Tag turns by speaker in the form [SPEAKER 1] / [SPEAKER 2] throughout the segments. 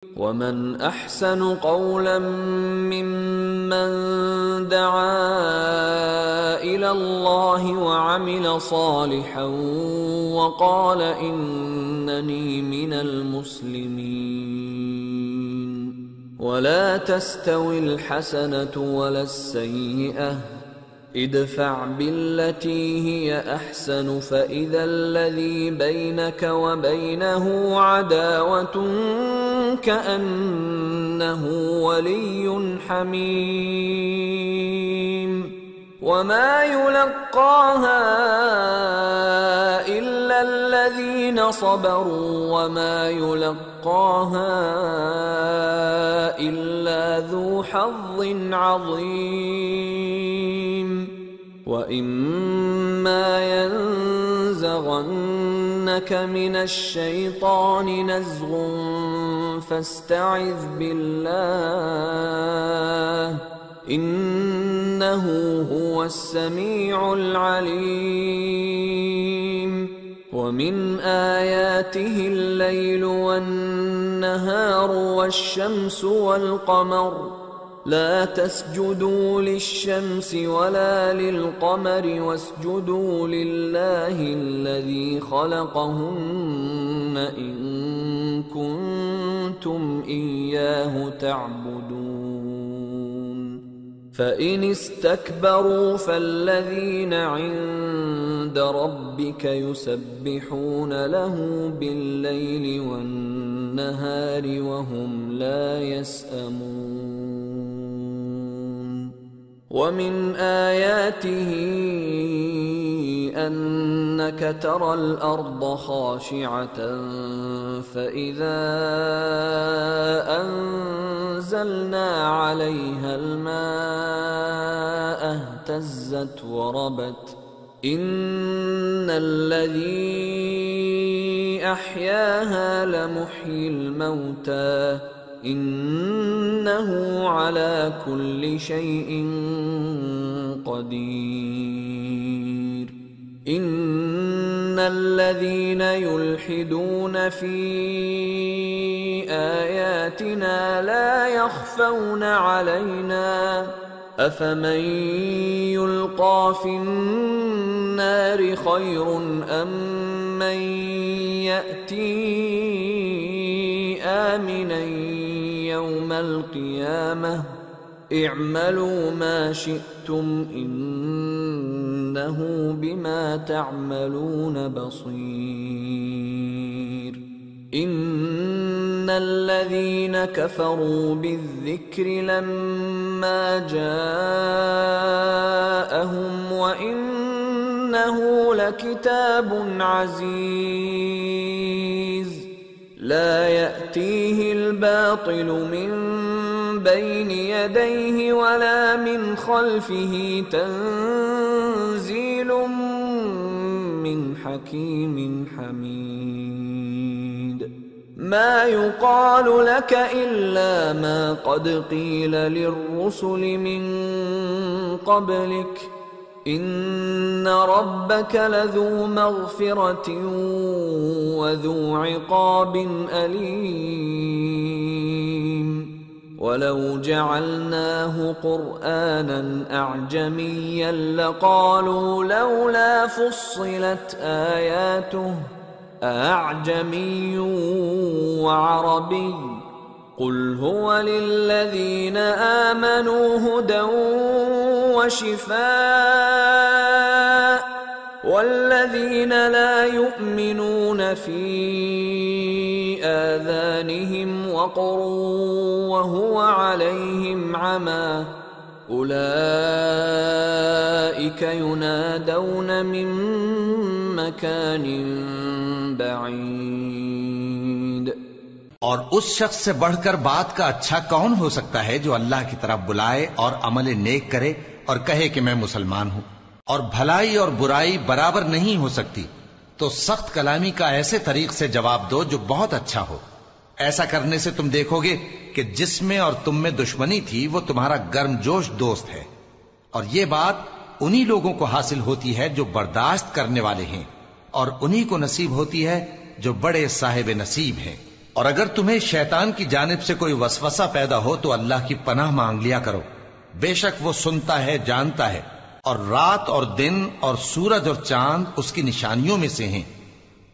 [SPEAKER 1] ومن أحسن قولا ممن دعا إلى الله وعمل صالحا وقال إنني من المسلمين. ولا تستوي الحسنة ولا السيئة، ادفع بالتي هي أحسن فإذا الذي بينك وبينه عداوة كأنه ولي حميم. وما يلقاها إلا الذين صبروا وما يلقاها إلا ذو حظ عظيم. وإما ينزغنك من الشيطان نزغ فاستعذ بالله إنه هو السميع العليم. ومن آياته الليل والنهار والشمس والقمر، لا تسجدوا للشمس ولا للقمر واسجدوا لله الذي خلقهن إن كنتم إياه تعبدون. فإن استكبروا فالذين عند ربك يسبحون له بالليل والنهار وهم لا يسأمون. ومن آياته أنك ترى الأرض خاشعة فإذا أنزلنا عليها الماء اهتزت وربت إن الذي أحياها لمحيي الموتى إنه على كل شيء قدير. إن الذين يلحدون في آياتنا لا يخفون علينا أفمن يلقى في النار خير أم من يأتي آمنا يوم القيامة اعملوا ما شئتم إنه بما تعملون بصير. إن الذين كفروا بالذكر لما جاءهم وإنه لكتاب عزيز لا يأتيه الباطل من بين يديه ولا من خلفه تنزيل من حكيم حميد. ما يقال لك إلا ما قد قيل للرسل من قبلك إن ربك لذو مغفرة وذو عقاب أليم. ولو جعلناه قرآنا أعجميا لقالوا لولا فصلت آياته أعجمي وعربي قل هو للذين آمنوا هدى وشفاء والذين لا يؤمنون في آذانهم وقر وهو عليهم عمى أولئك ينادون من مكان بعيد।
[SPEAKER 2] और उस शख्स से बढ़कर बात का अच्छा कौन हो सकता है जो अल्लाह की तरफ बुलाए और अमल नेक करे और कहे कि मैं मुसलमान हूं। और भलाई और बुराई बराबर नहीं हो सकती, तो सख्त कलामी का ऐसे तरीक से जवाब दो जो बहुत अच्छा हो। ऐसा करने से तुम देखोगे कि जिसमें और तुम में दुश्मनी थी वो तुम्हारा गर्मजोश दोस्त है। और ये बात उन्हीं लोगों को हासिल होती है जो बर्दाश्त करने वाले हैं, और उन्हीं को नसीब होती है जो बड़े साहिब नसीब हैं। اور اگر تمہیں شیطان کی جانب سے کوئی وسوسہ پیدا ہو تو اللہ کی پناہ مانگ لیا کرو، بے شک وہ سنتا ہے، جانتا ہے، اور رات اور دن اور سورج اور چاند اس کی نشانیوں میں سے ہیں۔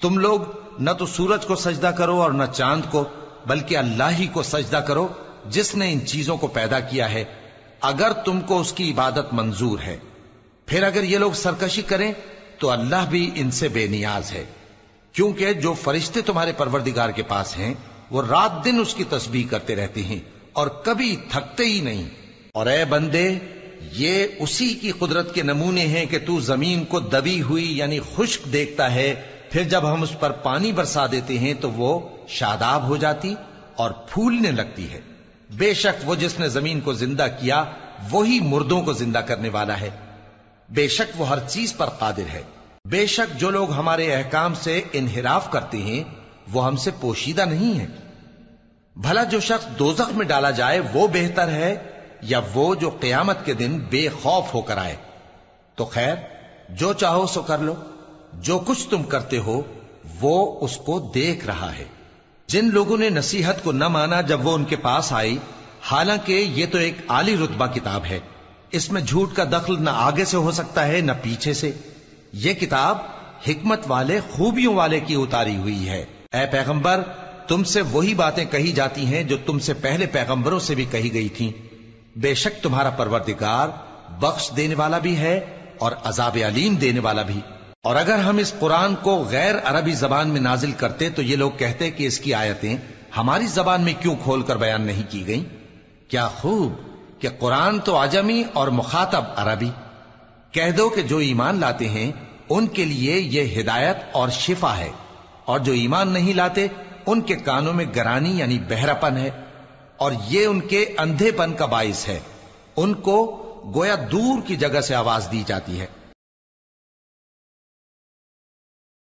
[SPEAKER 2] تم لوگ نہ تو سورج کو سجدہ کرو اور نہ چاند کو، بلکہ اللہ ہی کو سجدہ کرو جس نے ان چیزوں کو پیدا کیا ہے، اگر تم کو اس کی عبادت منظور ہے۔ پھر اگر یہ لوگ سرکشی کریں تو اللہ بھی ان سے بے نیاز ہے، کیونکہ جو فرشتے تمہارے پروردگار کے پاس ہیں وہ رات دن اس کی تسبیح کرتے رہتے ہیں اور کبھی تھکتے ہی نہیں۔ اور اے بندے، یہ اسی کی قدرت کے نمونے ہیں کہ تو زمین کو دبی ہوئی یعنی خشک دیکھتا ہے، پھر جب ہم اس پر پانی برسا دیتے ہیں تو وہ شاداب ہو جاتی اور پھولنے لگتی ہے۔ بے شک وہ جس نے زمین کو زندہ کیا وہی مردوں کو زندہ کرنے والا ہے، بے شک وہ ہر چیز پر قادر ہے۔ بے شک جو لوگ ہمارے احکام سے انحراف کرتے ہیں وہ ہم سے پوشیدہ نہیں ہیں۔ بھلا جو شخص دوزخ میں ڈالا جائے وہ بہتر ہے یا وہ جو قیامت کے دن بے خوف ہو کر آئے؟ تو خیر، جو چاہو سو کر لو، جو کچھ تم کرتے ہو وہ اس کو دیکھ رہا ہے۔ جن لوگوں نے نصیحت کو نہ مانا جب وہ ان کے پاس آئی، حالانکہ یہ تو ایک عالی رتبہ کتاب ہے، اس میں جھوٹ کا دخل نہ آگے سے ہو سکتا ہے نہ پیچھے سے۔ یہ کتاب حکمت والے، خوبیوں والے کی اتاری ہوئی ہے۔ اے پیغمبر، تم سے وہی باتیں کہی جاتی ہیں جو تم سے پہلے پیغمبروں سے بھی کہی گئی تھیں۔ بے شک تمہارا پروردگار بخش دینے والا بھی ہے اور عذاب علیم دینے والا بھی۔ اور اگر ہم اس قرآن کو غیر عربی زبان میں نازل کرتے تو یہ لوگ کہتے کہ اس کی آیتیں ہماری زبان میں کیوں کھول کر بیان نہیں کی گئیں؟ کیا خوب کہ قرآن تو عجمی اور مخاطب عربی۔ کہہ دو کہ جو ایمان لاتے ہیں ان کے لیے یہ ہدایت اور شفا ہے، اور جو ایمان نہیں لاتے ان کے کانوں میں گرانی یعنی بہراپن ہے، اور یہ ان کے اندھے پن کا باعث ہے۔ ان کو گویا دور کی جگہ سے آواز دی جاتی ہے۔